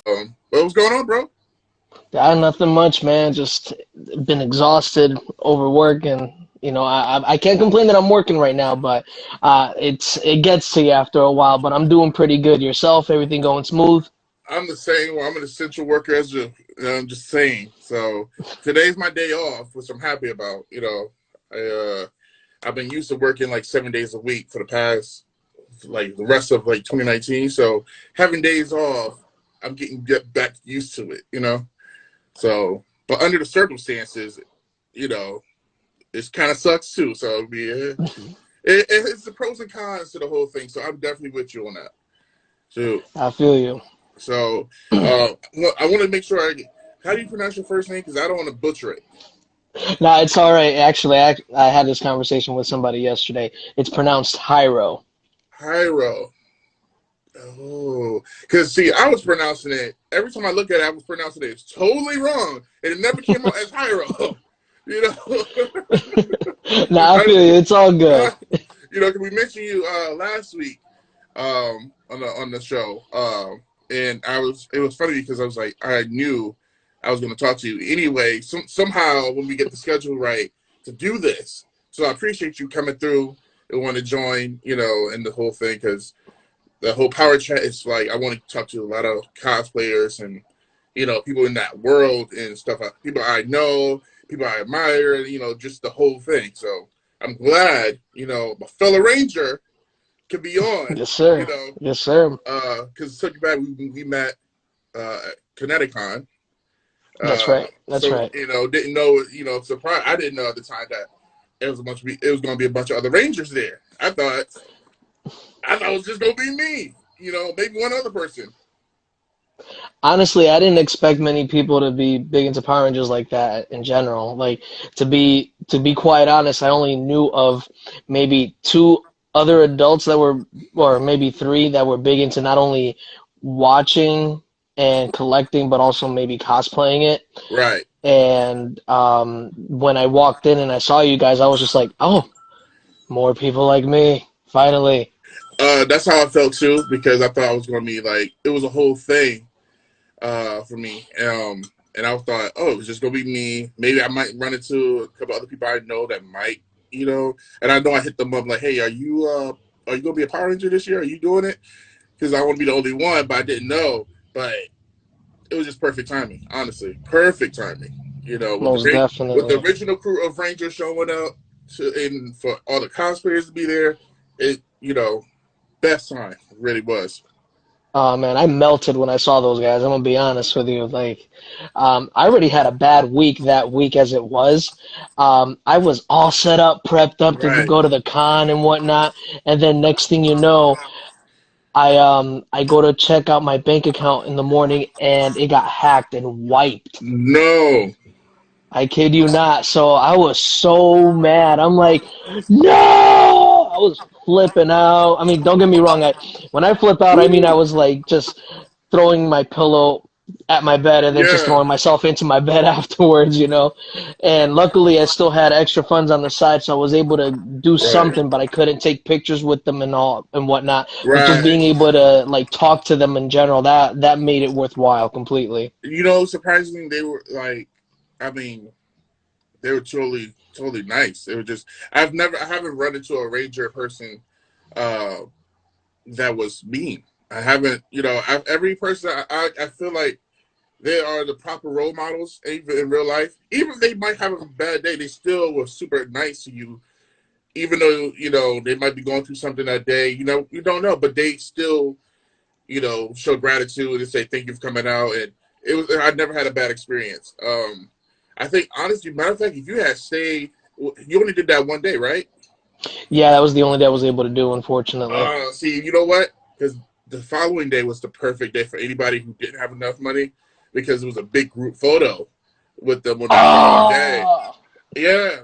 What was going on, bro? Nothing much, man. Just been exhausted, overwork, and I can't complain that I'm working right now, but it gets to you after a while. But I'm doing pretty good. Yourself? Everything going smooth? I'm the same. Well, I'm an essential worker, as I'm just saying. So today's my day off, which I'm happy about. I've been used to working like 7 days a week for the past like the rest of like 2019. So having days off, I'm getting get back used to it. So, but under the circumstances, you know, it kind of sucks too. So yeah, it's the pros and cons to the whole thing. So I'm definitely with you on that. So, I feel you. so well, I want to make sure how do you pronounce your first name? Because I don't want to butcher it. No, it's all right. Actually, I had this conversation with somebody yesterday. It's pronounced Hyro. Hyro. Oh, because see, I was pronouncing it every time I look at it. I was pronouncing it totally wrong, and it never came out as Hyro. You know, Nah, I I, feel you. It's all good. because we mentioned you last week on the show, and it was funny because I was like I knew I was going to talk to you anyway. Somehow when we get the schedule right to do this, so I appreciate you coming through and want to join, in the whole thing because the whole power chat is like I want to talk to a lot of cosplayers and people in that world and stuff. People I know, people I admire, just the whole thing. So I'm glad my fellow ranger can be on. Yes, sir. Yes, sir. Because it took you back. We met at Kineticon. That's right. That's So right. didn't know. Surprised. I didn't know at the time that it was going to be a bunch of other rangers there. I thought it was just gonna be me. Maybe one other person. Honestly, I didn't expect many people to be big into Power Rangers like that in general. Like to be quite honest, I only knew of maybe two other adults that were, or maybe three that were big into not only watching and collecting, but also maybe cosplaying it. Right. And when I walked in and I saw you guys, I was just like, oh, more people like me, finally. That's how I felt too because I thought I was gonna be like it was a whole thing for me. And I thought, oh, it's just gonna be me. Maybe I might run into a couple other people I know that might, And I know I hit them up like, hey, are you gonna be a Power Ranger this year? Are you doing it? Because I want to be the only one, but I didn't know. But it was just perfect timing, honestly, perfect timing. With Most the definitely. original crew of Rangers showing up and for all the cosplayers to be there, it best time it really was. Oh man, I melted when I saw those guys. I'm gonna be honest with you. Like, I already had a bad week that week as it was. I was all set up, prepped up to Right. go to the con and whatnot, and then next thing you know, I go to check out my bank account in the morning, and it got hacked and wiped. No. I kid you not. So I was so mad. I'm like, no! I was flipping out. I mean, don't get me wrong. When I flip out, I mean I was like just throwing my pillow at my bed and then just Yeah. throwing myself into my bed afterwards. And luckily, I still had extra funds on the side, so I was able to do Right. something. But I couldn't take pictures with them and all and whatnot. But just Right. being able to like talk to them in general, that made it worthwhile completely. Surprisingly, they were like, I mean, they were totally, totally nice. They were just, I haven't run into a Ranger person uh, that was mean. I haven't, every person, I feel like they are the proper role models, even in real life. Even if they might have a bad day, they still were super nice to you even though they might be going through something that day, you don't know, but they still show gratitude and say thank you for coming out. And I never had a bad experience. I think honestly, matter of fact, if you had stayed, you only did that one day, right? Yeah, that was the only day I was able to do, unfortunately. See, you know what? Because the following day was the perfect day for anybody who didn't have enough money because it was a big group photo with them on the following day. Oh, Yeah,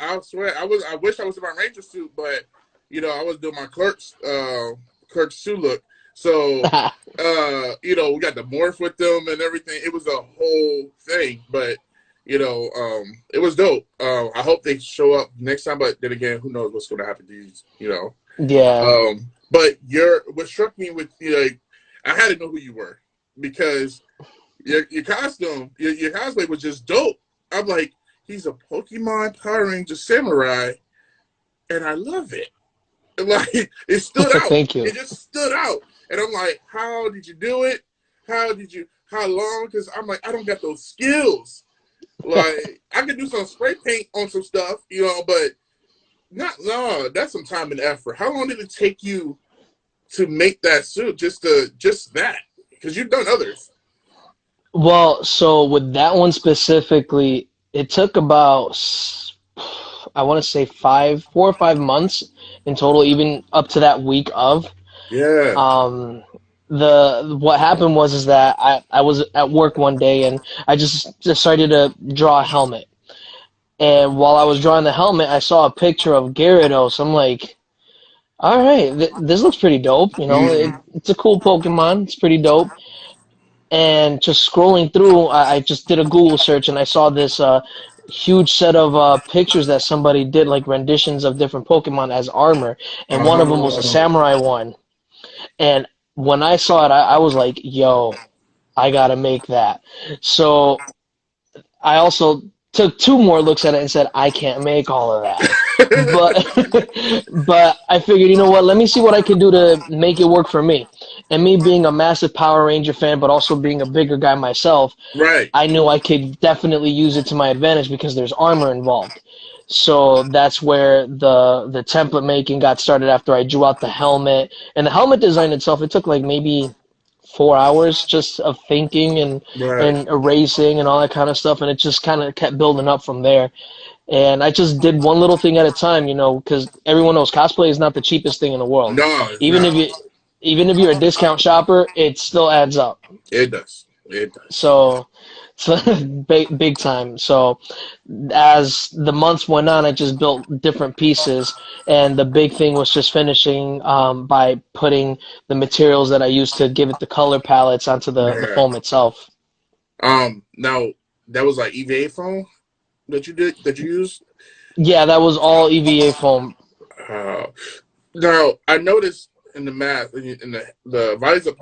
I swear, I wish I was in my Ranger suit, but I was doing my clerk suit look. So, we got the morph with them and everything. It was a whole thing, but it was dope. I hope they show up next time, but then again, who knows what's going to happen to these. yeah. But what struck me with like, I had to know who you were. because your costume, your cosplay was just dope. I'm like, he's a Pokemon Power Ranger samurai, and I love it. Like, it stood out. Thank you. It just stood out. And I'm like, how did you do it? How long? Because I'm like, I don't got those skills. Like, I can do some spray paint on some stuff, but no, that's some time and effort. How long did it take you to make that suit? Just that? Because you've done others. Well, so with that one specifically, it took about, I want to say 4 or 5 months in total, even up to that week of. Yeah. Um, what happened was is that I was at work one day and I just decided to draw a helmet. And while I was drawing the helmet, I saw a picture of Gyarados. I'm like, all right, this looks pretty dope. Mm-hmm. It's a cool Pokemon. It's pretty dope. And just scrolling through, I just did a Google search and I saw this huge set of pictures that somebody did, like renditions of different Pokemon as armor, and one of them was a Oh. samurai one. And when I saw it, I was like, "Yo, I gotta make that." So I also took two more looks at it and said, I can't make all of that. But but I figured, you know what, let me see what I can do to make it work for me. And me being a massive Power Ranger fan, but also being a bigger guy myself, Right. I knew I could definitely use it to my advantage because there's armor involved. So that's where the template making got started after I drew out the helmet. And the helmet design itself, it took like maybe 4 hours just of thinking Right. and erasing and all that kind of stuff, and it just kind of kept building up from there. And I just did one little thing at a time, because everyone knows cosplay is not the cheapest thing in the world. No, it's Even if not. you, even if you're a discount shopper, it still adds up. It does. It does. So big time. So as the months went on, I just built different pieces, and the big thing was just finishing by putting the materials that I used to give it the color palettes onto the Yeah. foam itself. Now that was like EVA foam that you used. Yeah, that was all EVA foam. Uh, Now I noticed in the math in the visor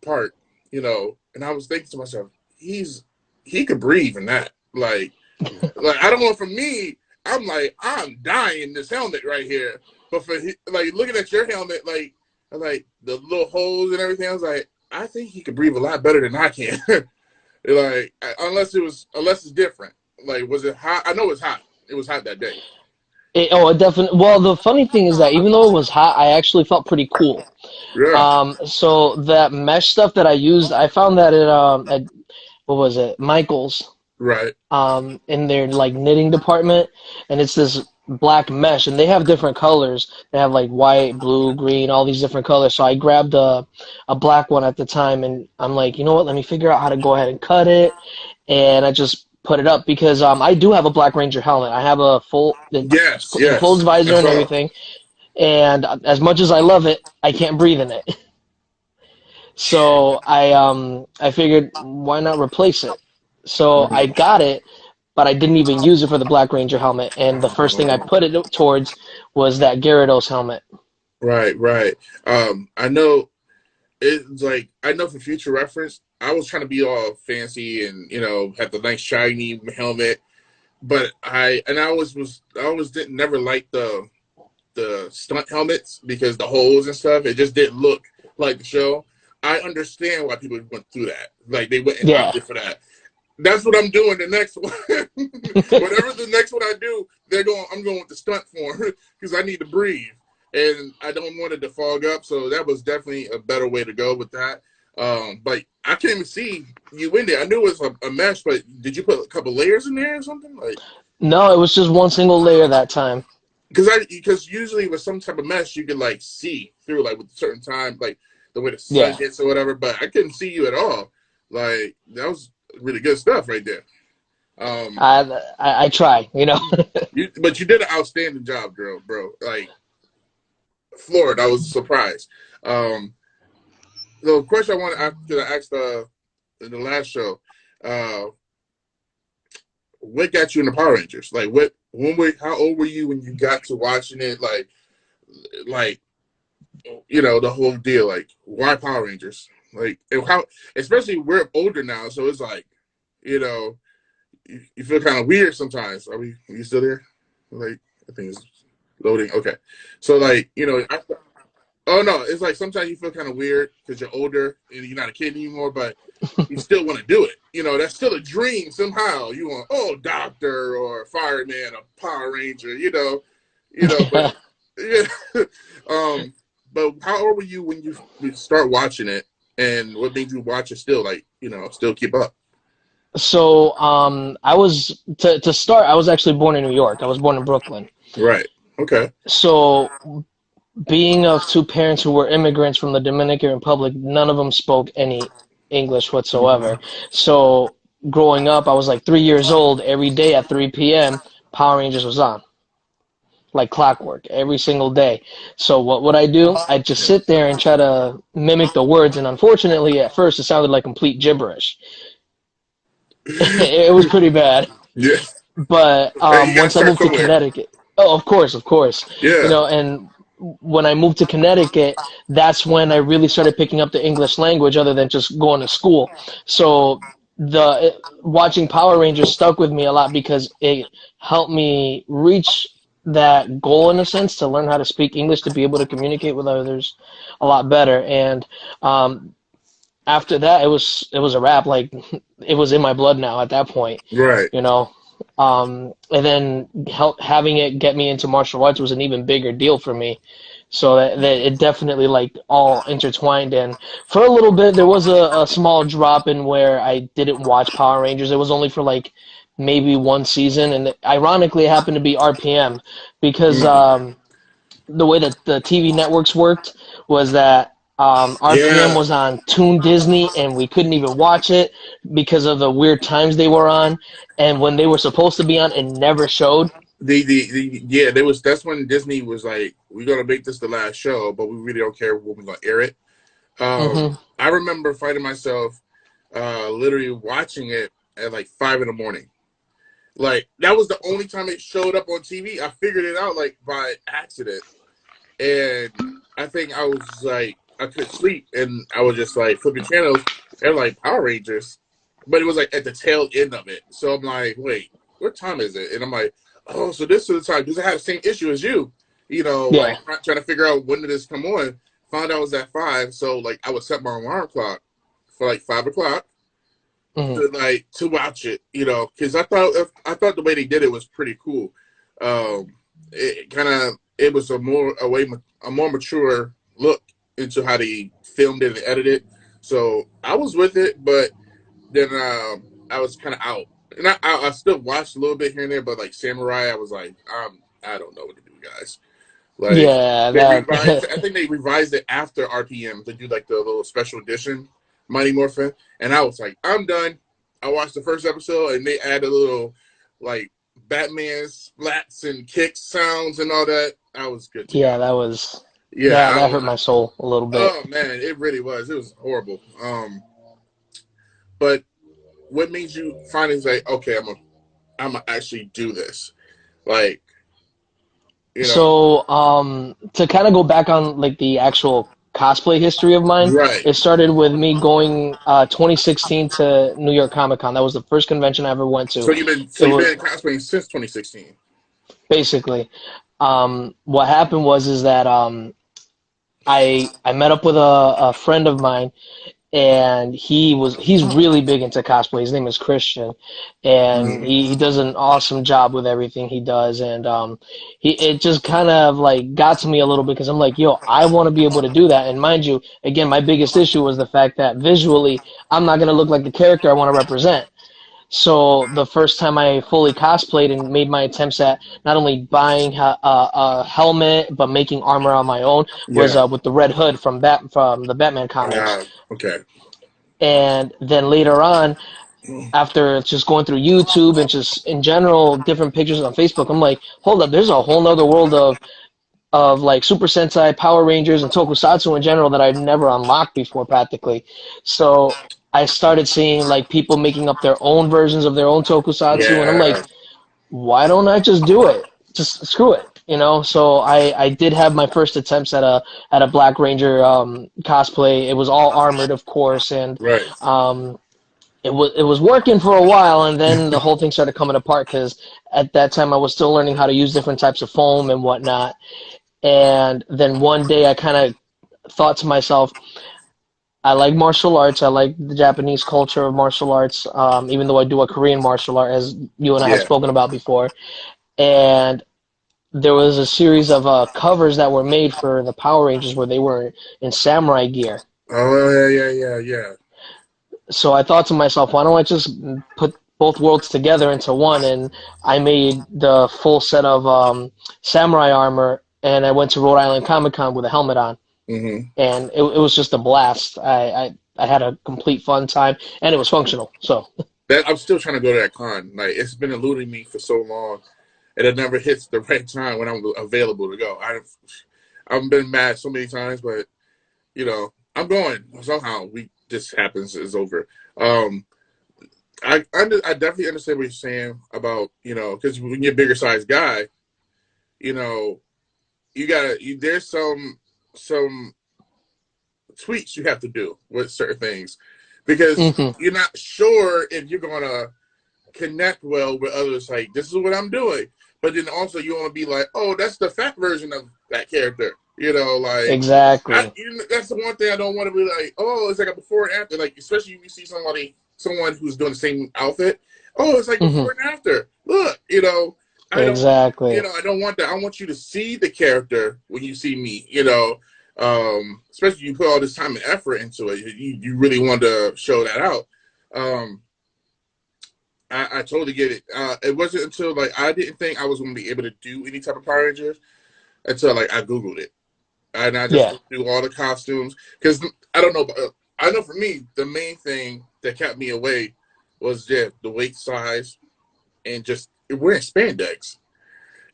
part, and I was thinking to myself, he could breathe in that. Like I don't know. For me, I'm like I'm dying in this helmet right here. But like looking at your helmet, like the little holes and everything, I was like, I think he could breathe a lot better than I can. Like unless it's different. Like was it hot? I know it's hot. It was hot that day. It definitely. Well, the funny thing is that even though it was hot, I actually felt pretty cool. Yeah. So that mesh stuff that I used, I found that at what was it, Michael's, Right. in their like knitting department, and it's this black mesh, and they have different colors. They have like white, blue, green, all these different colors. So I grabbed a black one at the time, and I'm like, you know what? Let me figure out how to go ahead and cut it, and I just put it up because I do have a Black Ranger helmet. I have a full Yes. enclosed Yes. I visor and saw. everything, and as much as I love it, I can't breathe in it. So I figured why not replace it? So I got it, but I didn't even use it for the Black Ranger helmet. And the first thing I put it towards was that Gyarados helmet. Right. Right. I know it's like I know for future reference, I was trying to be all fancy and had the nice shiny helmet, but I always didn't never like the stunt helmets because the holes and stuff. It just didn't look like the show. I understand why people went through that. Like they went and Yeah. opted for that. That's what I'm doing the next one. Whatever the next one I do, I'm going with the stunt form because I need to breathe and I don't want it to fog up. So that was definitely a better way to go with that. But I can't even see you in there. I knew it was a mesh, but did you put a couple layers in there or something? Like No, it was just one single layer that time. because usually with some type of mesh you could like see through like with a certain time like the way the sun Yeah. hits or whatever, but I couldn't see you at all. Like that was really good stuff right there. Um, I try. but you did an outstanding job, girl, bro. Like floored. I was surprised. Um, the question I want to ask in the last show, uh, what got you in the Power Rangers? Like how old were you when you got to watching it? Like the whole deal. Like why Power Rangers? Like and how, especially we're older now, so it's like, you know, you feel kind of weird sometimes. Are you still there? Like, I think it's loading. Okay, so like, oh no, it's like sometimes you feel kind of weird because you're older and you're not a kid anymore, but you still want to do it. That's still a dream somehow. You want, oh, doctor or fireman, a Power Ranger, but Yeah. yeah. um, but how old were you when you start watching it, and what made you watch it still, like, still keep up? So, I was to start. I was actually born in New York. I was born in Brooklyn. Right. Okay. So, being of two parents who were immigrants from the Dominican Republic, none of them spoke any English whatsoever. So, growing up, I was like 3 years old. Every day at 3 p.m., Power Rangers was on, like clockwork, every single day. So, what would I do? I'd just sit there and try to mimic the words. And unfortunately, at first, it sounded like complete gibberish. It was pretty bad. Yeah. But Hey, you gotta once I start moved to somewhere. Connecticut, oh, of course, of course, Yeah. and when I moved to Connecticut, that's when I really started picking up the English language, other than just going to school. So watching Power Rangers stuck with me a lot because it helped me reach that goal in a sense to learn how to speak English to be able to communicate with others a lot better. And um, after that, it was a wrap. Like it was in my blood now at that point, Right. you know. And then having it get me into martial arts was an even bigger deal for me. So that it definitely like all intertwined. And for a little bit, there was a small drop in where I didn't watch Power Rangers. It was only for like maybe one season, and ironically, it happened to be RPM because Mm. the way that the TV networks worked was that RPM Yeah. was on Toon Disney, and we couldn't even watch it because of the weird times they were on. And when they were supposed to be on, it never showed. Yeah, there was that's when Disney was like, we're gonna make this the last show, but we really don't care when we're gonna air it. Hmm. I remember finding myself literally watching it at like 5 in the morning. Like that was the only time it showed up on TV. I figured it out like by accident, and I think I was like, I couldn't sleep, and I was just like flipping channels and like Power Rangers, but it was like at the tail end of it. So I'm like, wait, what time is it? And I'm like, oh, so this is the time because I had the same issue as you. Yeah. Like trying to figure out when did this come on. Found out it was at 5, so like I would set my alarm clock for like 5 o'clock Hmm. to watch it. Because I thought the way they did it was pretty cool. It was a more mature look into how they filmed it and edited. So I was with it, but then I was kind of out. And I still watched a little bit here and there, but like Samurai, I was like, I don't know what to do, guys. Like Yeah, they that. revised. I think they revised it after RPM to do like the little special edition Mighty Morphin, and I was like, I'm done. I watched the first episode, and they added a little like Batman splats and kicks sounds and all that. I was good to go. Yeah, that was Yeah, that hurt my soul a little bit. oh man, it really was. It was horrible. But what made you finally say, okay, I'm gonna actually do this? Like, you know, So, to kind of go back on like the actual cosplay history of mine, right. it started with me going 2016 to New York Comic Con. That was the first convention I ever went So to. you've It been cosplaying since 2016. basically what happened was is that I met up with a friend of mine, and he's really big into cosplay. His name is Christian, and Mm-hmm. he does an awesome job with everything he does. And he it just kind of like got to me a little bit because I'm like, yo, I want to be able to do that. And mind you, again, my biggest issue was the fact that visually I'm not gonna look like the character I want to represent. So the first time I fully cosplayed and made my attempts at not only buying a helmet but making armor on my own was Yeah. with the Red Hood from the Batman comics. Okay. And then later on, after just going through YouTube and just in general different pictures on Facebook, I'm like, hold up, there's a whole nother world of like Super Sentai, Power Rangers, and Tokusatsu in general that I've never unlocked before practically. So I started seeing like people making up their own versions of their own Tokusatsu, and I'm like, Yeah. why don't I just do it? Just screw it. you know. So I did have my first attempts at a Black Ranger cosplay. It was all armored, of course, and Right. um, it was working for a while, and then the whole thing started coming apart because at that time I was still learning how to use different types of foam and whatnot. And then one day I kind of thought to myself, I like martial arts. I like the Japanese culture of martial arts, even though I do a Korean martial art, as you and I have Yeah. spoken about before. And there was a series of covers that were made for the Power Rangers where they were in samurai gear. Oh yeah, yeah, yeah, yeah. So I thought to myself, why don't I just put both worlds together into one? And I made the full set of samurai armor, and I went to Rhode Island Comic Con with a helmet on, Hmm. and it was just a blast. I had a complete fun time, and it was functional. So That I'm still trying to go to that con. Like it's been eluding me for so long, and it never hits the right time when I'm available to go. I've been mad so many times, but I'm going somehow. We This happens is over. Um, I definitely understand what you're saying about because when you're a bigger size guy, you know you gotta there's some tweaks you have to do with certain things because hmm you're not sure if you're gonna connect well with others. Like this is what I'm doing, but then also you want to be like, oh, that's the fat version of that character. Like exactly. that's the one thing I don't want to be like. Oh, it's like a before and after. Like especially if you see someone who's doing the same outfit. Oh, it's like hmm before and after. Look, I don't. Exactly. I don't want that. I want you to see the character when you see me. Especially you put all this time and effort into it. You really want to show that out. Um, I totally get it. It wasn't until like I didn't think I was going to be able to do any type of Power Rangers until like I googled it and I just Yeah. looked through all the costumes because I don't know. I know for me the main thing that kept me away was the weight size and just wearing spandex.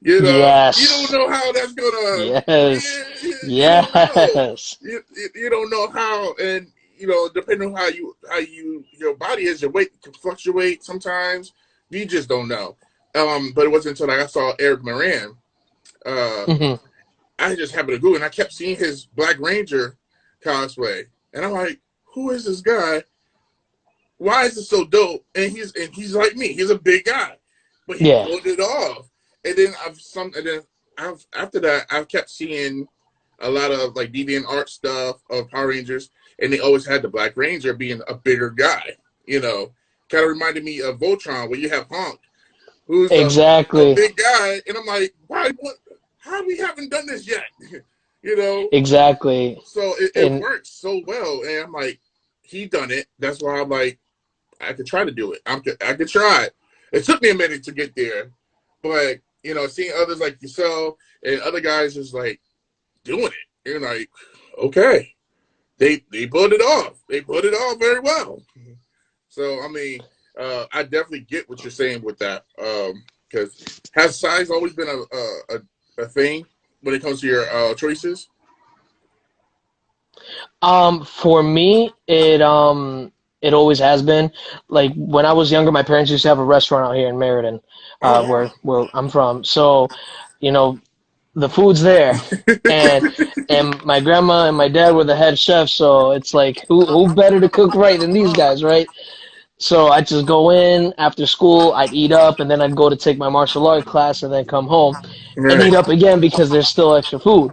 You don't Yes. know how that's gonna. Yes. You don't know. Yes. You don't know how, and depending on how your body is, your weight can fluctuate sometimes. You just don't know. But it wasn't until like, I saw Eric Moran. Uh, hmm I just happened to Google, and I kept seeing his Black Ranger cosplay, and I'm like, who is this guy? Why is it so dope? And he's like me. He's a big guy, but he Yeah. pulled it off. And then after that I've kept seeing a lot of like DeviantArt stuff of Power Rangers, and they always had the Black Ranger being a bigger guy. Kind of reminded me of Voltron, where you have Honk, who's a Exactly. big guy, and I'm like, why? What? How we haven't done this yet? you know. Exactly. So it And works so well, and I'm like, he done it. That's why I'm like, I could try to do it. I could try it. It took me a minute to get there, but seeing others like yourself and other guys just like doing it, you're like, okay, they pulled it off. They pulled it off very well. So I mean, I definitely get what you're saying with that. Because has size always been a thing when it comes to your choices? for me, it always has been. Like when I was younger, my parents used to have a restaurant out here in Meriden, Oh where I'm from. So, you know, the food's there, and and my grandma and my dad were the head chefs. So it's like who better to cook right than these guys, right? So I'd just go in after school, I'd eat up, and then I'd go to take my martial art class, and then come home and right. eat up again because there's still extra food.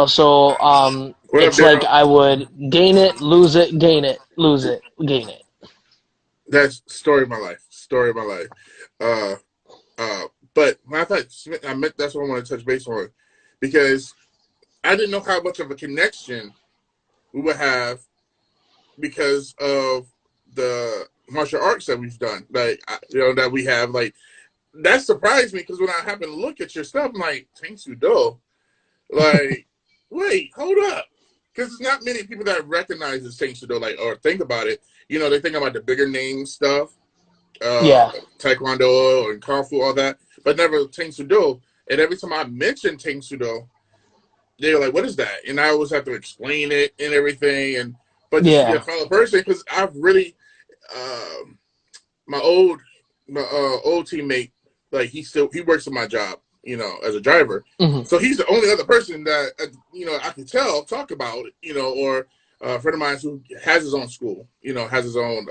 So What up, it's like Daryl? I would gain it, lose it, gain it, lose it, gain it. That's story of my life. Story of my life. Uh, but when I thought I meant that's what I want to touch base on because I didn't know how much of a connection we would have because of the martial arts that we've done. Like that we have. Like that surprised me because when I happened to look at your stuff, I'm like Tang Do. Like, wait, hold up. Because there's not many people that recognize the Saint Do, like, or think about it. They think about the bigger name stuff, uh, Yeah, Taekwondo and Kung Fu, all that, but never Tang Do. And every time I mention Tang Do, they're like, "What is that?" And I always have to explain it and everything. But just to be a yeah, fellow person, because I've really, um my old teammate, like he works at my job. as a driver. Hmm. So he's the only other person that I can talk about, or a friend of mine who has his own school, has his own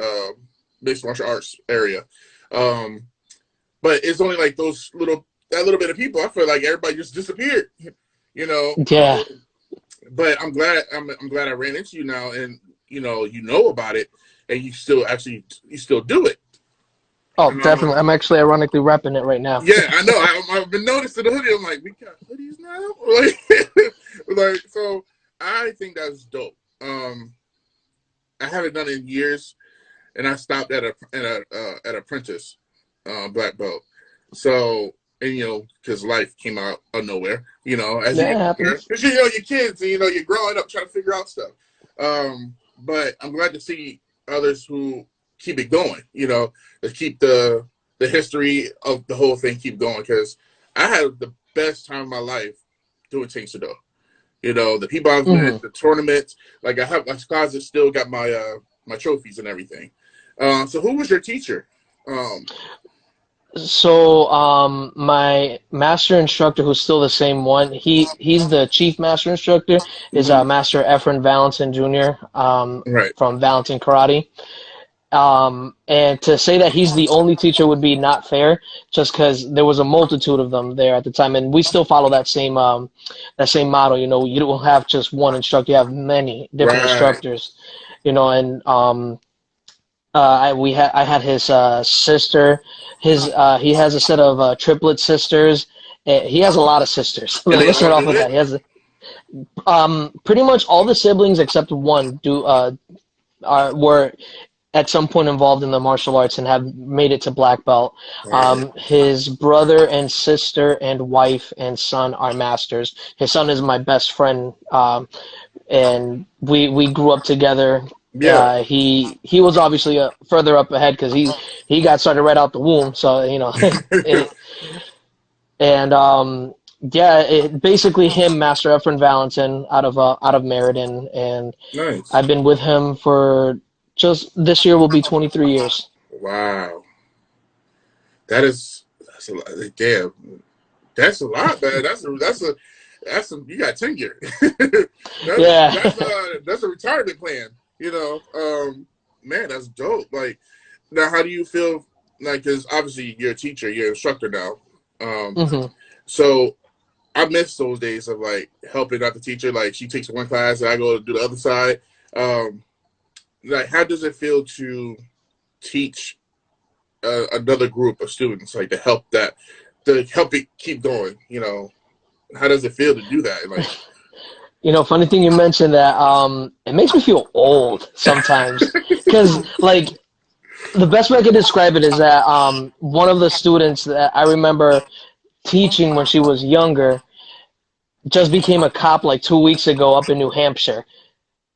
mixed martial arts area. Um, but it's only like that little bit of people. I feel like everybody just disappeared, you know. Yeah. But I'm glad I ran into you now, and you know about it, and you still do it. Oh, definitely. Um, I'm actually ironically repping it right now. yeah, I know. I've been noticing the hoodie. I'm like, we got hoodies now, like so. I think that's dope. I haven't done it in years, and I stopped at apprentice black belt. So, and because life came out of nowhere, as you That get older, happens. because you're kids, and you're growing up trying to figure out stuff. But I'm glad to see others who keep it going. That keep the history of the whole thing keep going. Because I had the best time of my life doing Taekwondo. The people I was Hmm. with, the tournaments. Like I have my closet still got my trophies and everything. So who was your teacher? Um, So, my master instructor, who's still the same one, he's the chief master instructor, is mhm. Master Efren Valentin Jr. Right. From Valentin Karate. And to say that he's the only teacher would be not fair, just because there was a multitude of them there at the time, and we still follow that same model. You don't have just one instructor; you have many different Right. instructors. And I had his sister. He has a set of triplet sisters. He has a lot of sisters. And they Let's all start off do with that. it? He has pretty much all the siblings except one do were at some point involved in the martial arts and have made it to black belt. Wow. His brother and sister and wife and son are masters. His son is my best friend, and we grew up together. Yeah. He was obviously further up ahead because he got started right out the womb. So it, and yeah, basically him, Master Efren Valentin, out of Meriden, and Nice. I've been with him for just this year will be 23 years. Wow. That's a lot. Damn. That's a lot, man. You got tenure. Yeah. That's a retirement plan. Man, that's dope. Like, now, how do you feel? Like, because obviously you're a teacher, you're an instructor now. Um, Hmm. so I miss those days of like helping out the teacher. Like, she takes one class and I go to do the other side. Um, like, how does it feel to teach another group of students, like to help it keep going? How does it feel to do that? Like, Funny thing you mentioned that. It makes me feel old sometimes, because like the best way I could describe it is that one of the students that I remember teaching when she was younger just became a cop like 2 weeks ago up in New Hampshire.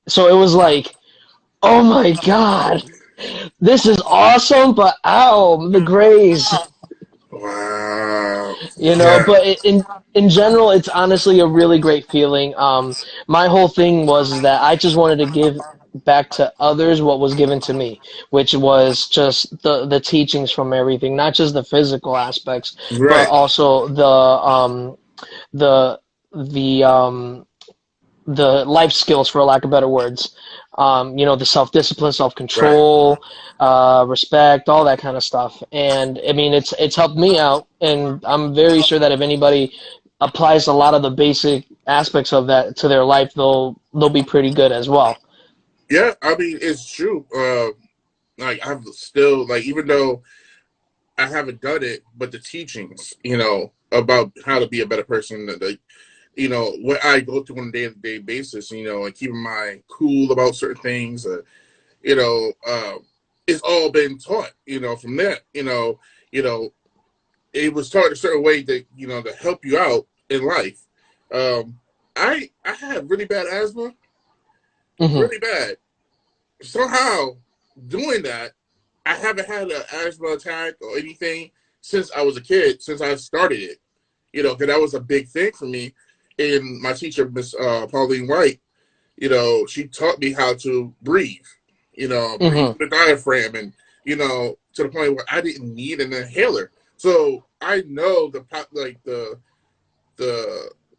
So it was like, oh my God, this is awesome, but ow, the grays. wow, But yeah, in general, it's honestly a really great feeling. My whole thing was that I just wanted to give back to others what was given to me, which was just the teachings from everything, not just the physical aspects, but right, also the the the life skills, for lack of better words. The self-discipline, right. self-control, respect, all that kind of stuff. And I mean, it's helped me out, and I'm very sure that if anybody applies a lot of the basic aspects of that to their life, they'll be pretty good as well. Yeah, I mean, it's true. Like, I'm still like, even though I haven't done it, but the teachings, about how to be a better person, like, what I go through on a day-to-day basis, and keeping my cool about certain things, you know, it's all been taught, from there, you know, it was taught a certain way that, to help you out in life. Um, I had really bad asthma, Hmm. really bad. Somehow, doing that, I haven't had an asthma attack or anything since I was a kid, since I started it. Because that was a big thing for me. And my teacher, Miss Pauline White, she taught me how to breathe. Breathe Hmm. through the diaphragm, and to the point where I didn't need an inhaler. So I know the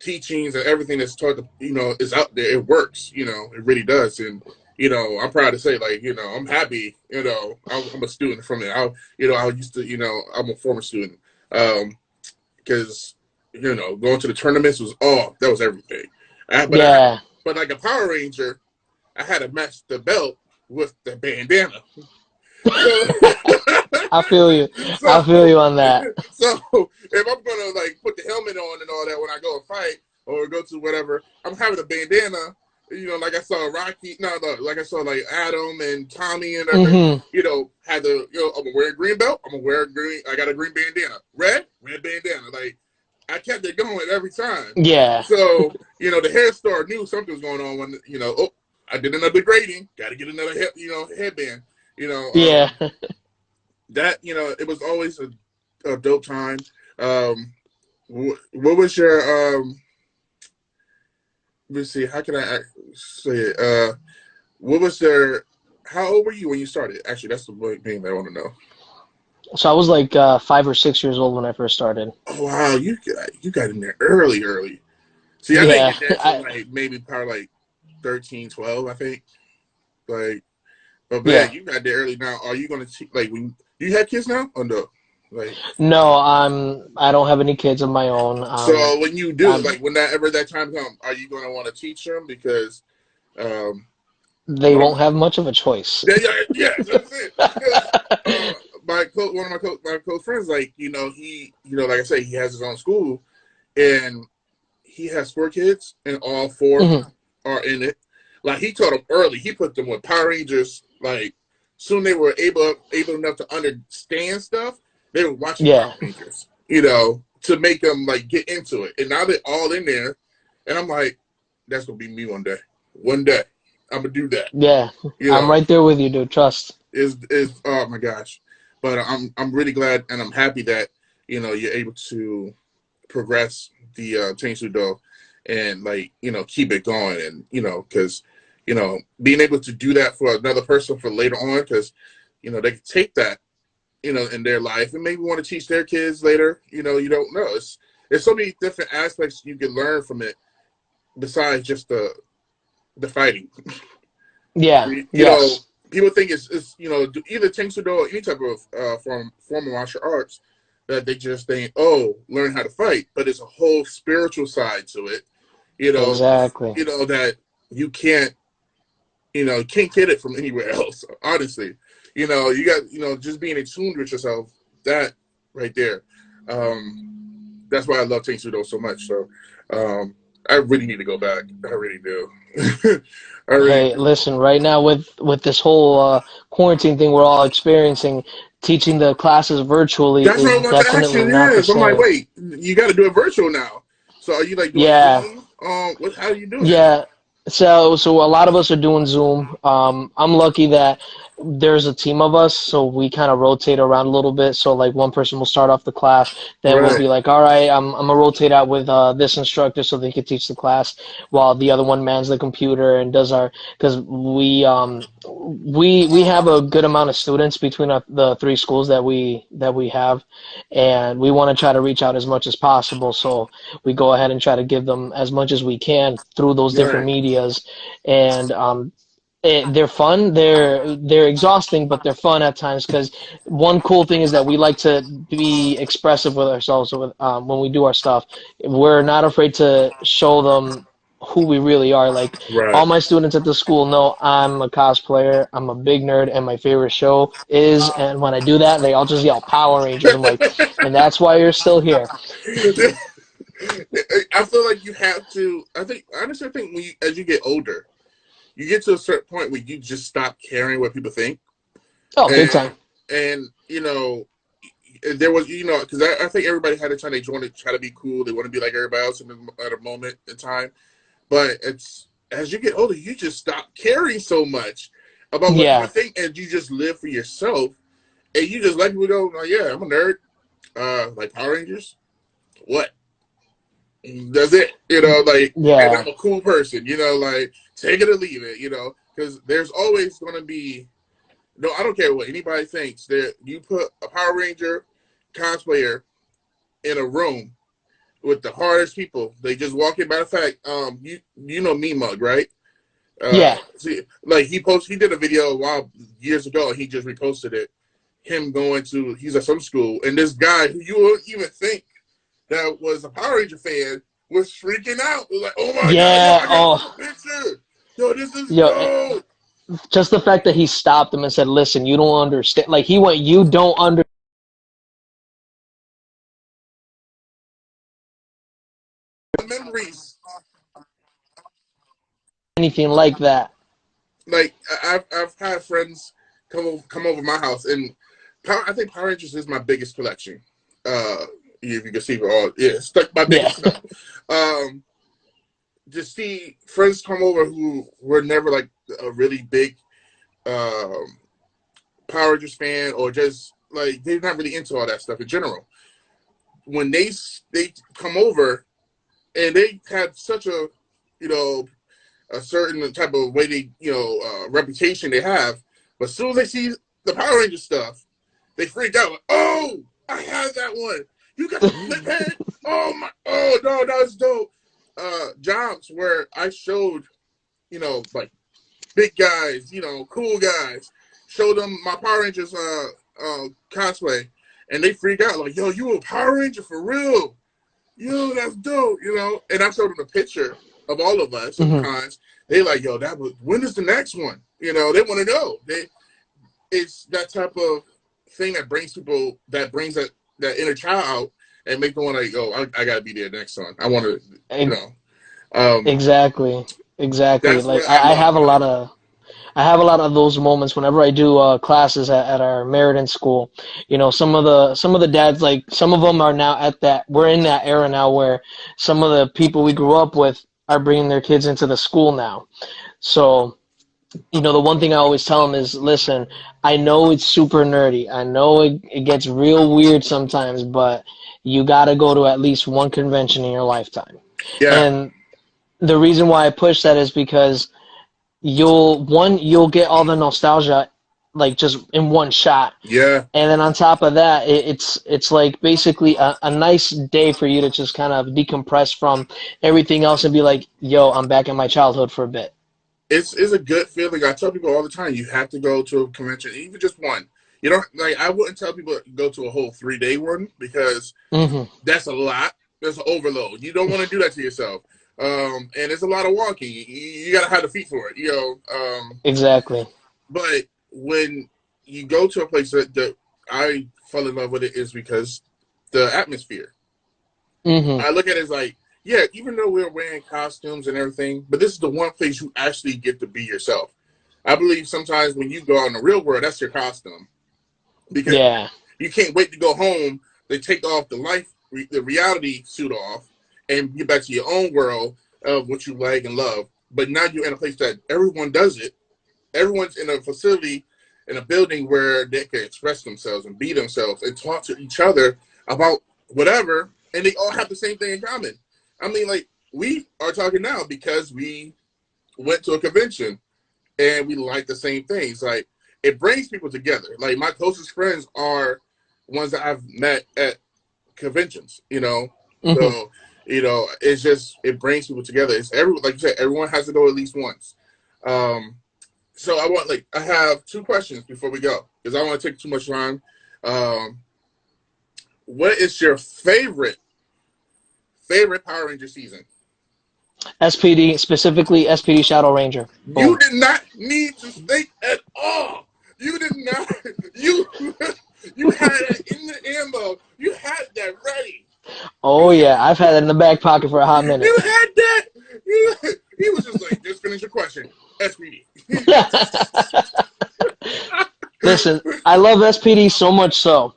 teachings and everything that's taught, is out there. It works, it really does. And, I'm proud to say, like, I'm happy, I'm a student from it. I used to, I'm a former student. Because, going to the tournaments was, that was everything. Yeah. But like a Power Ranger, I had to match the belt with the bandana. So, I feel you. I so, feel you on that. so if I'm gonna like put the helmet on and all that when I go and fight or go to whatever, I'm having a bandana. Like I saw Rocky, no, like I saw like Adam and Tommy and everything. Hmm. Had the, I'm gonna wear a green belt. I'm gonna wear a green. I got a green bandana. Red bandana. Like I kept it going every time. Yeah. So the hair store knew something was going on when oh, I did another grading. Got to get another headband. You know, Yeah. that it was always a dope time. What was your let's see, how can I say it? What was their how old were you when you started? Actually, that's the main thing that I want to know. So I was like 5 or 6 years old when I first started. Oh wow, you got in there early. See, I didn't Yeah. get there till like maybe probably like 13, 12, I think. Like, but man, Yeah. you got there early. Now, are you gonna like when you have kids now or no? Like, No, I don't have any kids of my own. so when you do, I'm like when that time comes, are you gonna want to teach them? Because um, they one of won't have much of a choice. yeah, that's it. Because one of my close friends, like he, like I say, he has his own school, and he has 4 kids, and all four Hmm. are in it. Like he taught them early. He put them with Power Rangers. Like soon they were able enough to understand stuff. They were watching Power Yeah. Rangers. To make them like get into it. And now they're all in there, and I'm like, that's gonna be me one day. One day, I'm gonna do that. Yeah. You I'm know, right there with you, dude. Trust. is oh my gosh. But I'm really glad and I'm happy that you're able to progress the Sudo and like keep it going and because being able to do that for another person for later on because they can take that in their life and maybe want to teach their kids later. You don't know. It's so many different aspects you can learn from it besides just the fighting. Yeah. you know, Yes. People think it's either Sudo or any type of form of martial arts that they just think, oh, learn how to fight, but it's a whole spiritual side to it. You know, Exactly. that you can't get it from anywhere else. Honestly, you got just being in tune with yourself. That right there, that's why I love Sudo so much. So, I really need to go back. I really do. I really Hey, do. listen, right now with this whole quarantine thing we're all experiencing, teaching the classes virtually That's what I is want to ask definitely you. not the Yes, I'm like, same. wait, you got to do it virtual now. So are you like doing Yeah. Zoom? How are you doing it? Yeah, so a lot of us are doing Zoom. I'm lucky that there's a team of us, so we kind of rotate around a little bit. So like one person will start off the class, then we'll Right, be like, all right, I'm gonna rotate out with this instructor so they can teach the class, while the other one mans the computer and does our because we have a good amount of students between the three schools that we have, and we want to try to reach out as much as possible. So we go ahead and try to give them as much as we can through those different right, medias, and they're fun. They're exhausting, but they're fun at times because one cool thing is that we like to be expressive with ourselves when we do our stuff. We're not afraid to show them who we really are. Like all right. my students at the school know I'm a cosplayer. I'm a big nerd, and my favorite show is. And when I do that, they all just yell Power Rangers. I'm like, and that's why you're still here. I feel like you have to. I think as you get older, you get to a certain point where you just stop caring what people think, Oh, big and time. and there was because I think everybody had a time they want to try to be cool. They want to be like everybody else at a moment in time. But it's as you get older, you just stop caring so much about what people Yeah, think, and you just live for yourself, and you just let people go. Like, yeah, I'm a nerd. Like Power Rangers. What? That's it. Like, and yeah, I'm a cool person. Like take it or leave it. Because there's always going to be. No, I don't care what anybody thinks. There, you put a Power Ranger cosplayer in a room with the hardest people. They just walk in. Matter of fact, you know Me Mug, right? Yeah. See, like he did a video a while years ago, and he just reposted it. Him going to he's at some school, and this guy who you wouldn't even think that was a Power Ranger fan was freaking out. He was like, "Oh my god, yo, Yeah. I gotta take Oh, a picture. Yo, this is yo, dope." just the fact that he stopped him and said, "Listen, you don't understand." Like he went, "You don't understand Memories. anything like that." Like I've had friends come over my house, and I think Power Rangers is my biggest collection. If you can see it all, yeah, it's like my Yeah. biggest stuff. Um, to see friends come over who were never like a really big um, Power Rangers fan, or just like they're not really into all that stuff in general. When they come over and they had such a you know a certain type of way they reputation they have, but as soon as they see the Power Ranger stuff, they freak out. Like, oh, I have that one. You got the flip head. Oh my! Oh no, that was dope. Jobs where I showed like big guys, cool guys, show them my Power Rangers cosplay, and they freak out like, yo, you a Power Ranger for real? Yo, that's dope, And I showed them a picture of all of us at the Hmm. cons. They like, yo, when is the next one? They want to know. It's that type of thing that brings people, that brings that inner child out and make them want to go, I gotta be there next one. I want to, um, Exactly. Exactly. that's Like what I love have a about lot it. of I have a lot of those moments whenever I do classes at our Meriden school. Some of the dads, like some of them are now at that. We're in that era now where some of the people we grew up with are bringing their kids into the school now. So the one thing I always tell them is, listen, I know it's super nerdy. I know it gets real weird sometimes, but you got to go to at least one convention in your lifetime. Yeah, And the reason why I push that is because you'll get all the nostalgia like just in one shot, yeah. and then on top of that it's like basically a nice day for you to just kind of decompress from everything else and be like, yo, I'm back in my childhood for a bit. It's a good feeling. I tell people all the time, you have to go to a convention, even just one. You don't like. I wouldn't tell people to go to a whole 3 day one because Hmm. that's a lot. That's an overload. You don't want to do that to yourself. And it's a lot of walking. You got to have the feet for it. Exactly. But when you go to a place that I fell in love with it is because the atmosphere. Hmm. I look at it as like, yeah, even though we're wearing costumes and everything, but this is the one place you actually get to be yourself. I believe sometimes when you go out in the real world, that's your costume because Yeah. you can't wait to go home. They take off the reality suit off, and get back to your own world of what you like and love. But now you're in a place that everyone does it. Everyone's in a facility, in a building where they can express themselves and be themselves and talk to each other about whatever, and they all have the same thing in common. I mean, like we are talking now because we went to a convention and we like the same things. Like it brings people together. Like my closest friends are ones that I've met at conventions. Hmm. So it's just it brings people together. It's everyone, like you said, everyone has to go at least once. Um, so I have 2 questions before we go because I don't want to take too much time. Um, what is your favorite Power Ranger season? SPD, specifically SPD Shadow Ranger. You Boom. did not need to think at all. You did not. You you had it in the ammo. You had that ready. Oh You yeah, I've had it in the back pocket for a hot minute. you had that. He was just like, just finish your question. SPD. Listen, I love SPD so much so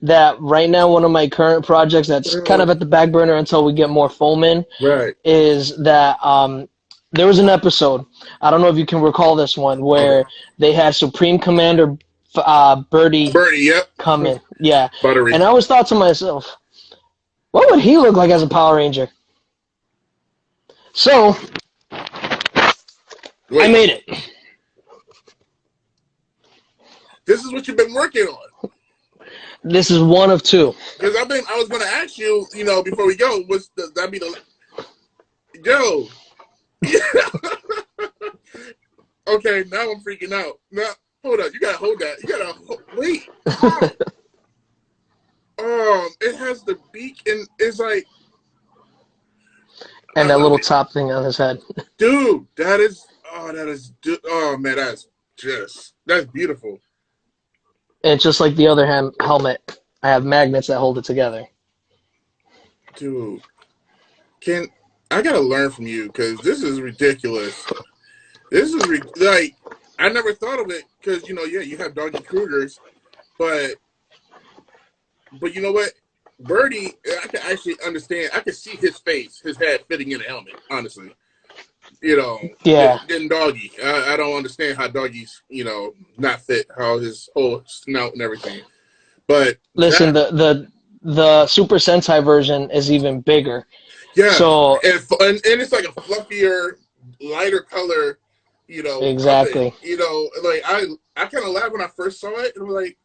that right now one of my current projects that's kind of at the back burner until we get more foam in Right. is that there was an episode, I don't know if you can recall this one, Okay. where they had Supreme Commander Birdie Birdie. Yep. come in. Yeah. Buttery. And I always thought to myself, what would he look like as a Power Ranger? So I Wait. made it. This is what you've been working on. This is one of two. Because I was gonna ask you, before we go, that'd be the yo. Okay, now I'm freaking out. Now, hold up, you gotta hold that. You gotta wait. How? It has the beak and it's like, And that little top thing on his head. dude, oh man, that's beautiful. And just like the other helmet, I have magnets that hold it together. Dude, can I gotta learn from you because this is ridiculous. This is like I never thought of it because yeah, you have Doggy Krugers, but you know what, Birdie, I can actually understand. I can see his face, his head fitting in a helmet. Honestly, Yeah. getting Doggy. I don't understand how Doggy's not fit, how his whole snout and everything. But Listen, the Super Sentai version is even bigger. yeah, So and it's like a fluffier, lighter color, of it. exactly. Like I kind of laughed when I first saw it, and I was like,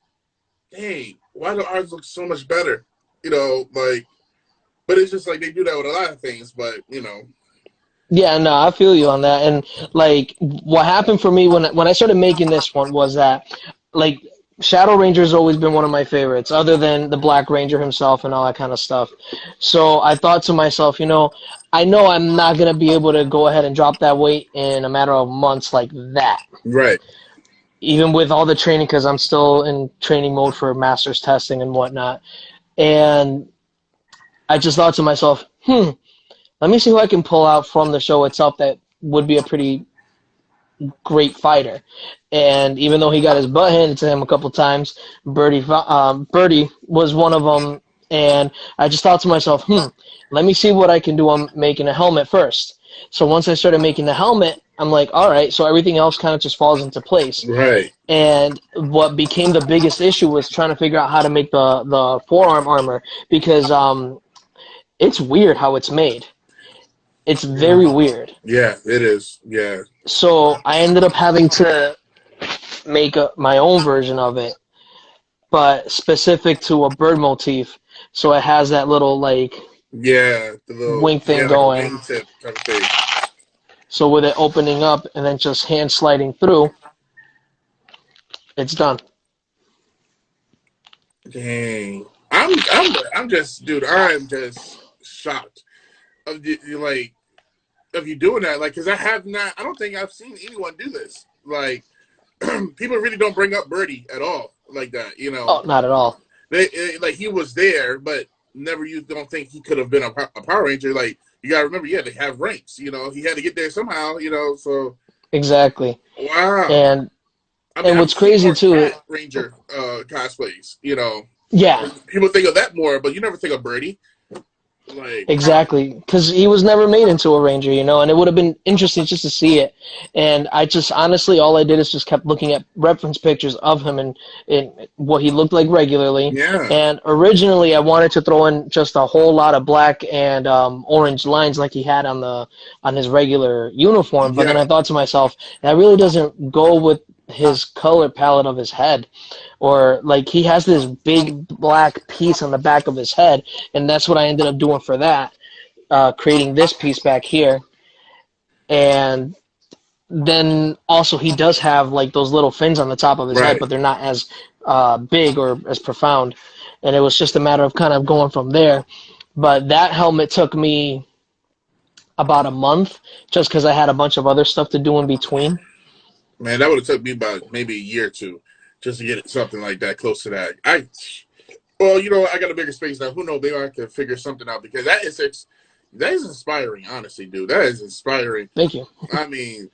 "Dang, why do ours look so much better?" Like, but it's just like they do that with a lot of things. But Yeah, no, I feel you on that. And like what happened for me when I started making this one was that like Shadow Ranger's always been one of my favorites, other than the Black Ranger himself and all that kind of stuff. So I thought to myself, I know I'm not gonna be able to go ahead and drop that weight in a matter of months like that. right, Even with all the training, because I'm still in training mode for master's testing and whatnot. And I just thought to myself, let me see who I can pull out from the show itself that would be a pretty great fighter. And even though he got his butt handed to him a couple times, Birdie was one of them. And I just thought to myself, let me see what I can do on making a helmet first. So once I started making the helmet, I'm like, all right, so everything else kind of just falls into place. right, And what became the biggest issue was trying to figure out how to make the forearm armor because it's weird how it's made. It's very weird. yeah, it is, yeah, So I ended up having to make my own version of it, but specific to a bird motif. So it has that little like yeah, the little wing thing like a going. wingtip type of thing. So with it opening up and then just hand sliding through, it's done. Dang, I'm just, dude, I'm just shocked of like of you doing that, like, because I don't think I've seen anyone do this. Like, people really don't bring up Birdie at all like that. Oh, not at all. Like he was there, but never you don't think he could have been a Power Ranger. Like you gotta remember, yeah, they have ranks. He had to get there somehow. So Exactly. wow. And I mean, and I've what's seen crazy more too, Cat Ranger cosplays. yeah, People think of that more, but you never think of Birdie. Like wow. exactly, because he was never made into a ranger, and it would have been interesting just to see it. And I just honestly, all I did is just kept looking at reference pictures of him and what he looked like regularly. Yeah. And originally, I wanted to throw in just a whole lot of black and orange lines like he had on his regular uniform. But then Yeah. I thought to myself, that really doesn't go with his color palette of his head. Or like he has this big black piece on the back of his head, and that's what I ended up doing for that, creating this piece back here. And then also he does have like those little fins on the top of his head, Right. but they're not as big or as profound. And it was just a matter of kind of going from there. But that helmet took me about a month just because I had a bunch of other stuff to do in between. Man, that would have took me about maybe a year or two just to get something like that close to that. Well, I got a bigger space now. Who knows? Maybe I could figure something out because that is inspiring. Honestly, dude, that is inspiring. Thank you. I mean,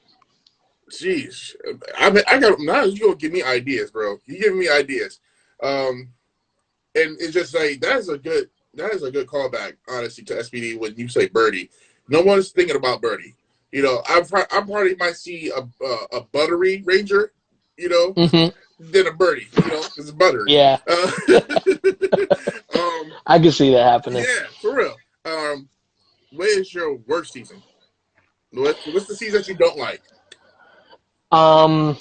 jeez, I got now. You gonna give me ideas, bro? You giving me ideas, and it's just like that is a good callback, honestly, to SPD when you say Birdie. No one's thinking about Birdie. I probably might see a buttery Ranger, Hmm. than a Birdie, because it's buttery. Yeah, I can see that happening. Yeah, for real. What is your worst season? What's the season that you don't like? Um,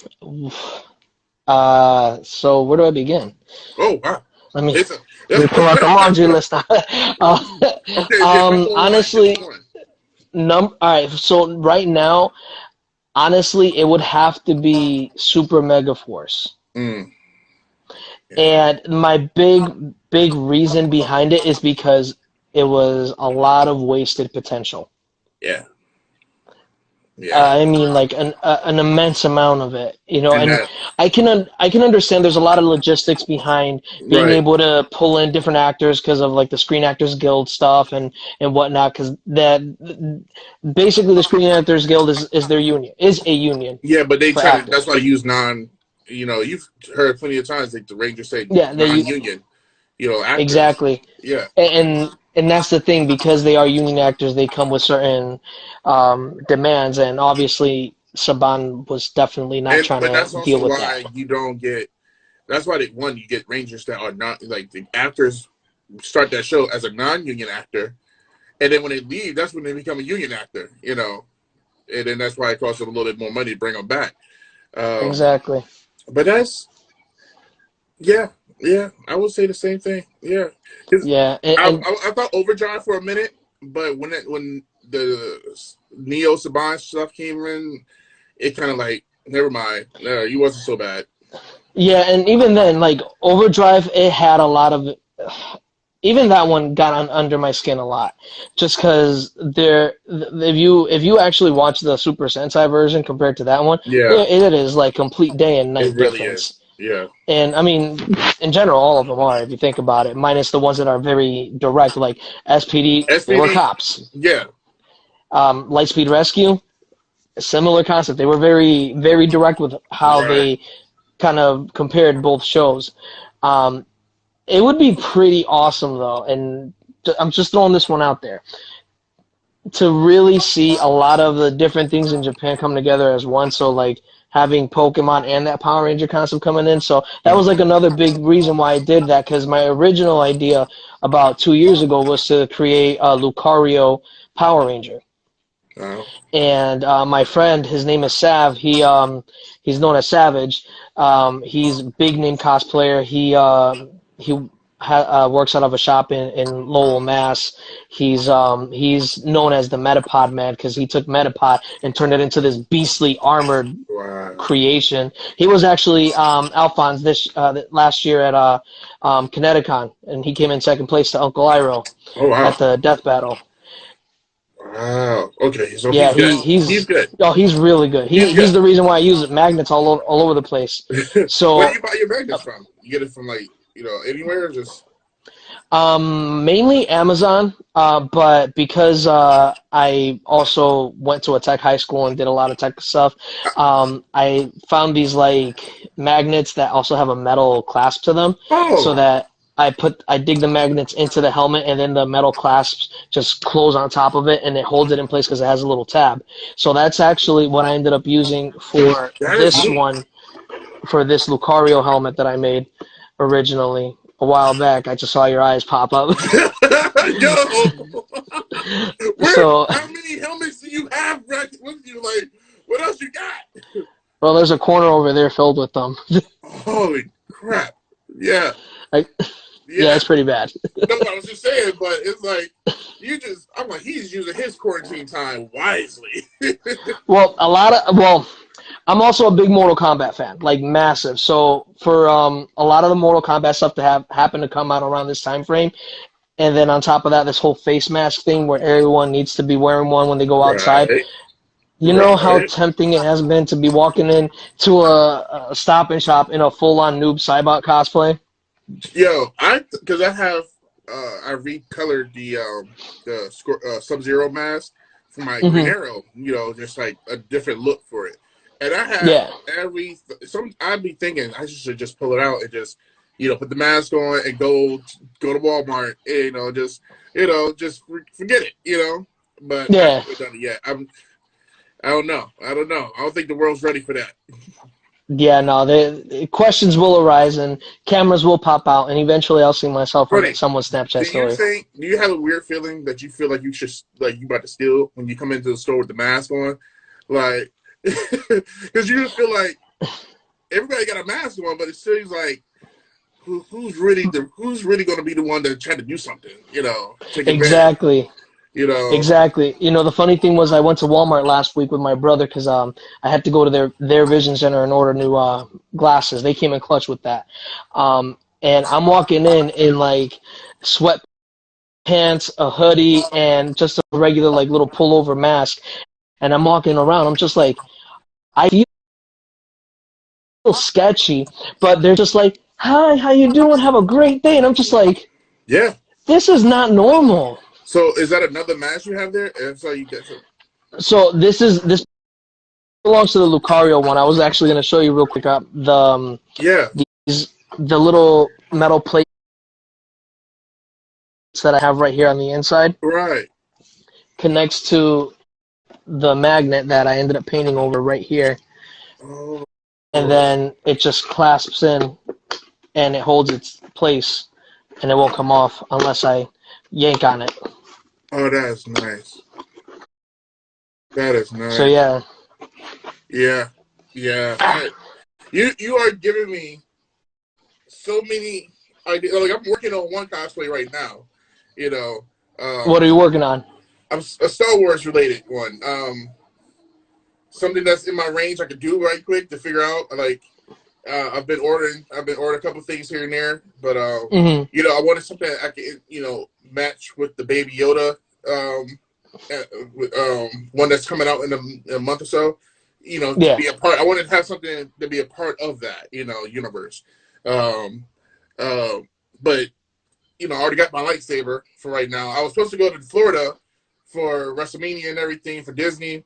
so where do I begin? Oh wow. It's a, let me pull out the laundry list. okay, is it number one? Honestly, Number one. all right. So right now, honestly, it would have to be Super Mega Force. Mm, yeah, And my big reason behind it is because it was a lot of wasted potential. yeah, yeah. I mean, like an immense amount of it, And and that I can understand there's a lot of logistics behind being right. able to pull in different actors because of like the Screen Actors Guild stuff and whatnot. Because that basically the Screen Actors Guild is their union, is a union Yeah, but they for try to. That's actors. why they use non. You know, you've heard plenty of times like the Rangers say Yeah, non-union. You know, actors. exactly. Yeah, And that's the thing, because they are union actors, they come with certain demands, and obviously Saban was definitely not and trying but to that's deal also with that. why you don't get. That's why you get Rangers that are not like the actors start that show as a non-union actor, and then when they leave, that's when they become a union actor. You know, and then that's why it costs them a little bit more money to bring them back. Um, Exactly. but that's yeah, yeah. I would say the same thing. Yeah, because Yeah, I thought Overdrive for a minute, but when the Neo Saban stuff came in, it kind of like never mind. No, you wasn't so bad. yeah, and even then, like Overdrive, it had a lot of. Even that one got under my skin a lot, just because if you actually watch the Super Sentai version compared to that one, Yeah, it is like complete day and it night really is. difference. Yeah, And I mean, in general, all of them are, if you think about it, minus the ones that are very direct, like SPD, they were SPD. cops. Yeah, Lightspeed Rescue, a similar concept. They were very, very direct with how right. they kind of compared both shows. Um, it would be pretty awesome, though, and I'm just throwing this one out there, to really see a lot of the different things in Japan come together as one. So like having Pokemon and that Power Ranger concept coming in. So that was like another big reason why I did that, because my original idea about 2 years ago was to create a Lucario Power Ranger. Uh, And my friend, his name is Sav. He's known as Savage. He's a big name cosplayer. He works out of a shop in Lowell, Mass. He's known as the Metapod Man because he took Metapod and turned it into this beastly armored wow. creation. He was actually Alphonse this last year at Kineticon, and he came in second place to Uncle Iroh Oh at wow. the death battle. Wow. Okay, so Yeah, he's good. He's good. he's really good. He's He's good. the reason why I use it, magnets all over the place. Where do So you buy your magnets from? You get it from like anywhere, or just mainly Amazon, but because I also went to a tech high school and did a lot of tech stuff, I found these like magnets that also have a metal clasp to them, so oh. that I dig the magnets into the helmet, and then the metal clasps just close on top of it, and it holds it in place because it has a little tab. So that's actually what I ended up using for That is this neat. one, for this Lucario helmet that I made originally a while back. I just saw your eyes pop up. Yo, where? So, How many helmets do you have right with you? Like, what else you got? well, there's a corner over there filled with them. Holy crap! Yeah, I, yeah, yeah. it's pretty bad. No, I was just saying, but it's like I'm like, he's using his quarantine time wisely. Well, I'm also a big Mortal Kombat fan, like massive. So for a lot of the Mortal Kombat stuff to have happen to come out around this time frame, and then on top of that, this whole face mask thing where everyone needs to be wearing one when they go outside. Right, You know how right. tempting it has been to be walking in to a Stop and Shop in a full-on Noob Saibot cosplay? Yo, because I have I recolored the Sub Zero mask for my Green Hmm. Arrow. You know, just like a different look for it. And I have Yeah. I'd be thinking I should just pull it out and just put the mask on and go to Walmart and just forget it. But I Yeah. haven't done it yet. I don't know. I don't know. I don't think the world's ready for that. Yeah, no, the questions will arise and cameras will pop out, and eventually I'll see myself on Funny. someone's Snapchat story. Do you have a weird feeling that you feel like you should like you about to steal when you come into the store with the mask on? Like, because you feel like everybody got a mask on, but it seems like who's really going to be the one that tried to do something, take advantage, Exactly. you know. Exactly. You know, the funny thing was I went to Walmart last week with my brother because I had to go to their vision center and order new glasses. They came in clutch with that. And I'm walking in like sweatpants, a hoodie, and just a regular like little pullover mask. And I'm walking around. I'm just like, I feel sketchy, but they're just like, "Hi, how you doing? Have a great day." And I'm just like, Yeah. this is not normal. So is that another match you have there? And so you get some. So this belongs to the Lucario one. I was actually going to show you real quick Yeah. the little metal plates that I have right here on the inside Right. connects to the magnet that I ended up painting over right here, Oh. and then it just clasps in and it holds its place, and it won't come off unless I yank on it. Oh, that's nice. That is So nice. yeah, Yeah. Yeah. You are giving me so many ideas. Like I'm working on one cosplay right now. You know, what are um, you working on? I'm a Star Wars related one. Something that's in my range I could do right quick to figure out. Like I've been ordering a couple things here and there, but Hmm. I wanted something that I could match with the Baby Yoda one that's coming out in a month or so. To Yeah, be a part. I wanted to have something to be a part of that universe. Um, uh, but I already got my lightsaber for right now. I was supposed to go to Florida for WrestleMania and everything for Disney,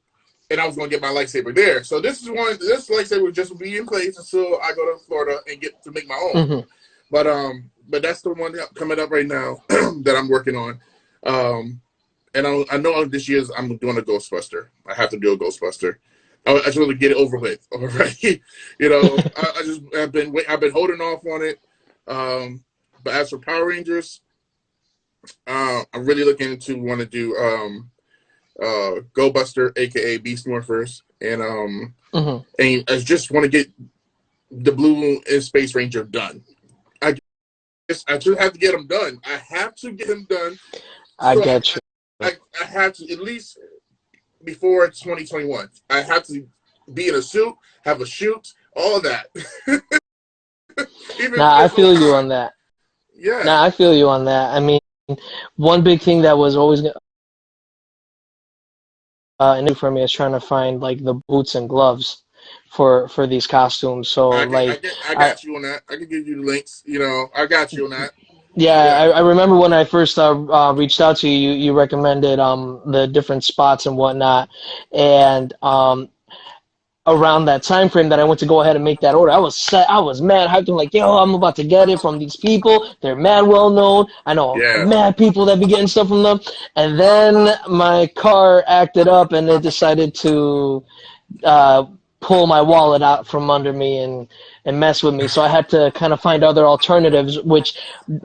and I was going to get my lightsaber there. So this lightsaber just will be in place until I go to Florida and get to make my own. hmm, But that's the one coming up right now that I'm working on. And I know this year I'm doing a Ghostbuster. I have to do a Ghostbuster. I just want to get it over with. All right, I've been holding off on it. But as for Power Rangers, I'm really looking to want to do Go Buster, aka Beast Morphers, hmm. and I just want to get the Blue and Space Ranger done. I just have to get them done. I have to get them done. I So get you. I have to at least before 2021. I have to be in a suit, have a shoot, all of that. Even if Nah, I there's no feel you time. on that. Yeah, Nah, I feel you on that. I mean, one big thing that was always an issue for me is trying to find like the boots and gloves for these costumes. So like, I I got you on that. I can give you the links. I got you on that. yeah, Yeah, I remember when I first reached out to you, you recommended the different spots and whatnot, and around that time frame that I went to go ahead and make that order, I was set. I was mad hyped. I'm like, yo, I'm about to get it from these people. They're mad well known. I know yeah. mad people that be getting stuff from them. And then my car acted up and it decided to uh, pull my wallet out from under me and mess with me. So I had to kind of find other alternatives, which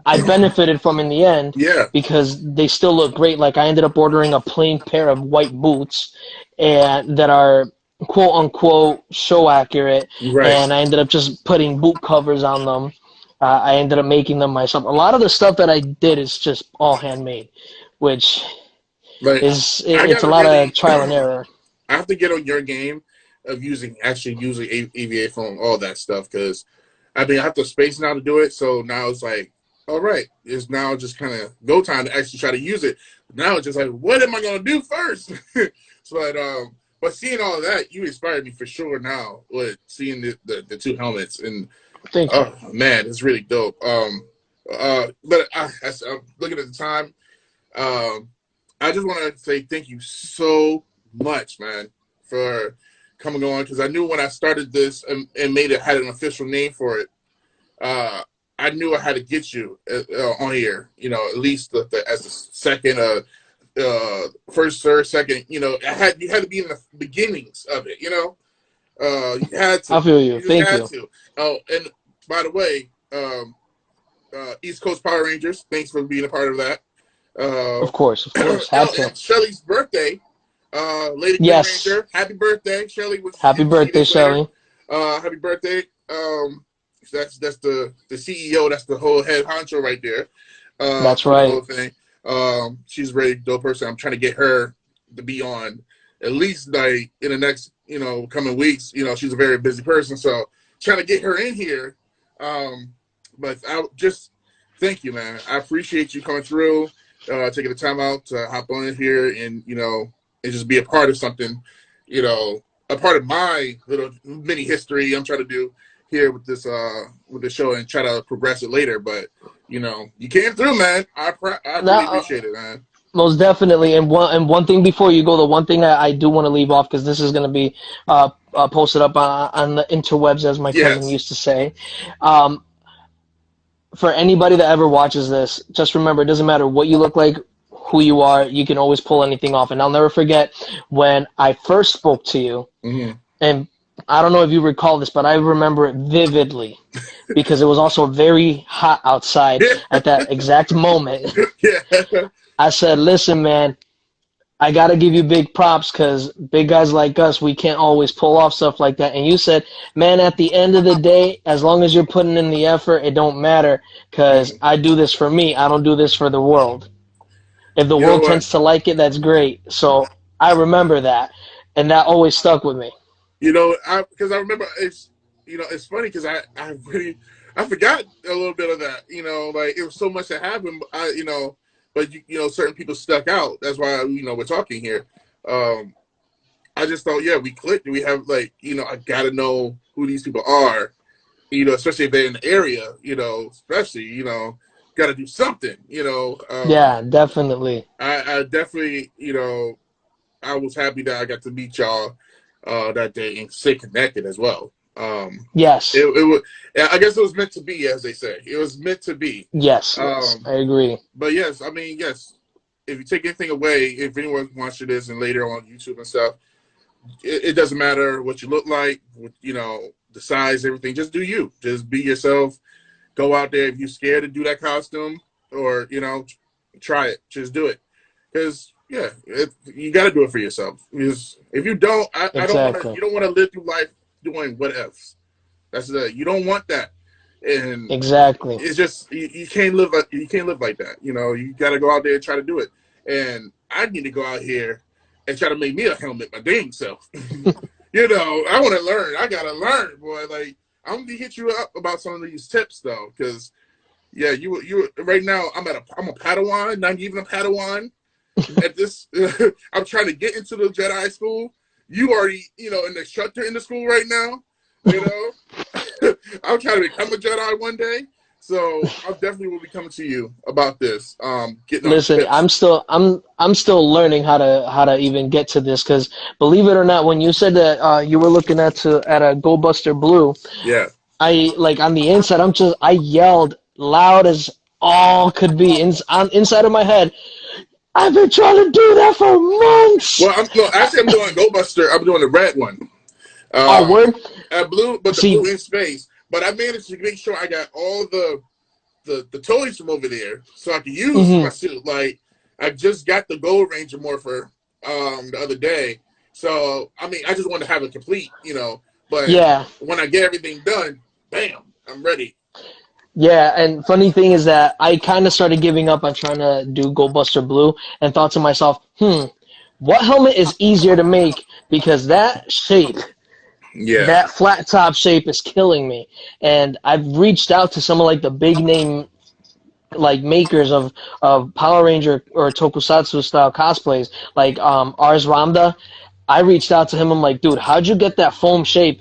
I benefited from in the end Yeah, because they still look great. Like I ended up ordering a plain pair of white boots and that are quote unquote show accurate, right. and I ended up just putting boot covers on them. I ended up making them myself. A lot of the stuff that I did is just all handmade, which Like is I it's a gotta lot of really, trial and error. I have to get on your game of using AVA phone, all that stuff, because I have to space now to do it. So now it's like, all right, it's now just kind of go time to actually try to use it. Now it's just like, what am I gonna do first? But seeing all of that, you inspired me for sure. Now with seeing the two helmets, and Thank you. oh man, it's really dope. But I'm looking at the time. Um, I just want to say thank you so much, man, for coming on, because I knew when I started this and made it had an official name for it. Uh, I knew I had to get you on here. At least as the second, first, third, second. You had to be in the beginnings of it. You had I to. feel you. You Thank had you. to. Oh, and by the way, East Coast Power Rangers. Thanks for being a part of that. Uh, Of course, of course. Had to. and Shelly's birthday, Lady Green Yes. Ranger. Happy birthday, Shelly. Was Happy a few birthday, days later. Shelly. Happy birthday. That's the CEO. That's the whole head honcho right there That's for the right. whole thing. She's a very dope person. I'm trying to get her to be on at least like in the next coming weeks. She's a very busy person, so trying to get her in here. But I just thank you, man. I appreciate you coming through, taking the time out to hop on in here and just be a part of something, a part of my little mini history I'm trying to do here with the show and try to progress it later. But you came through, man. I really Now, appreciate it, man. most definitely. And one thing before you go, the one thing I do want to leave off because this is going to be posted up on the interwebs, as my cousin Yes. used to say. Um, for anybody that ever watches this, just remember, it doesn't matter what you look like, who you are, you can always pull anything off. And I'll never forget when I first spoke to you, Hmm. and I don't know if you recall this, but I remember it vividly because it was also very hot outside at that exact moment. Yeah. I said, listen, man, I got to give you big props because big guys like us, we can't always pull off stuff like that. And you said, man, at the end of the day, as long as you're putting in the effort, it don't matter because Mm. I do this for me. I don't do this for the world. If the You know world what? tends to like it, that's great. So I remember that, and that always stuck with me. Because I remember it's funny because I forgot a little bit of that. Like it was so much that happened. But certain people stuck out. That's why we're talking here. Um, I just thought, yeah, we clicked. We have I gotta know who these people are. Especially if they're in the area. Especially got to do something. Yeah, definitely. I definitely I was happy that I got to meet y'all that day and stay connected as well. Yes, It was, I guess it was meant to be, as they say. It was meant to be. yes, yes. Um, I agree. but yes, I mean, yes. If you take anything away, if anyone watching this and later on YouTube and stuff, it doesn't matter what you look like, the size, everything. Just do you. Just be yourself. Go out there. If you're scared to do that costume, or try it. Just do it. Because yeah, you got to do it for yourself. Because if you don't, I don't want to. Exactly. You don't want to live through life doing what ifs. That's you don't want that, and Exactly. it's just you can't live like that. You got to go out there and try to do it. And I need to go out here and try to make me a helmet my dang self. I want to learn. I gotta learn, boy. Like I'm gonna hit you up about some of these tips though, because yeah, you right now I'm a Padawan, not even a Padawan. At this, I'm trying to get into the Jedi school. You already, in the instructor in the school right now. I'm trying to become a Jedi one day. So I definitely will be coming to you about this. Getting on Listen, tips. I'm still learning how to even get to this because believe it or not, when you said that you were looking at a Go Buster Blue, Yeah. I like on the inside, I yelled loud as all could be inside of my head. I've been trying to do that for months. Well, no, actually, I'm doing Go Buster. I'm doing the red one. Oh, Um, word. blue, but the See, blue in space. But I managed to make sure I got all the toys from over there, so I can use my hmm suit. Like I just got the Gold Ranger Morpher the other day, so I mean I just wanted to have it complete, But yeah, when I get everything done, bam, I'm ready. yeah. And funny thing is that I kind of started giving up on trying to do Go Buster Blue and thought to myself, what helmet is easier to make because that shape. Yeah, That flat top shape is killing me. And I've reached out to some of like the big name like makers of Power Ranger or Tokusatsu style cosplays, like Ars Ramda. I reached out to him. I'm like, dude, how'd you get that foam shape?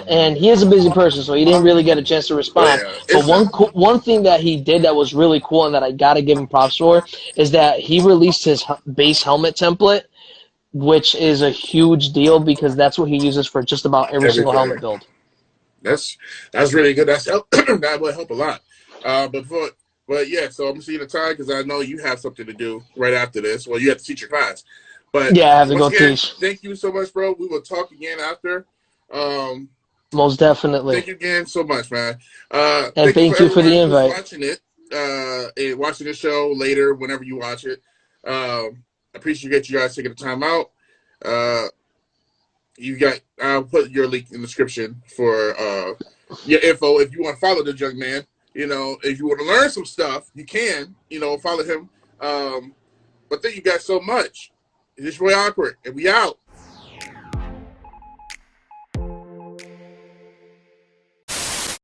And he is a busy person, so he didn't really get a chance to but respond. yeah, But it's not. one thing that he did that was really cool and that I gotta give him props for is that he released his base helmet template, which is a huge deal because that's what he uses for just about every single helmet Everything. build. That's that's really good. That will help a lot. But yeah, so I'm seeing the time because I know you have something to do right after this. Well, you have to teach your class. But Yeah, I have to once go again, teach. thank you so much, bro. We will talk again after. Um, Most definitely. thank you again so much, man. And Thank you for thank you for the everyone who's invite. watching it and watching the show later whenever you watch it. Appreciate you guys taking the time out. Uh, I'll put your link in the description for your info if you want to follow this young man. You know, if you want to learn some stuff, you can. You know, follow him. But thank you guys so much. It's just really awkward, and we out.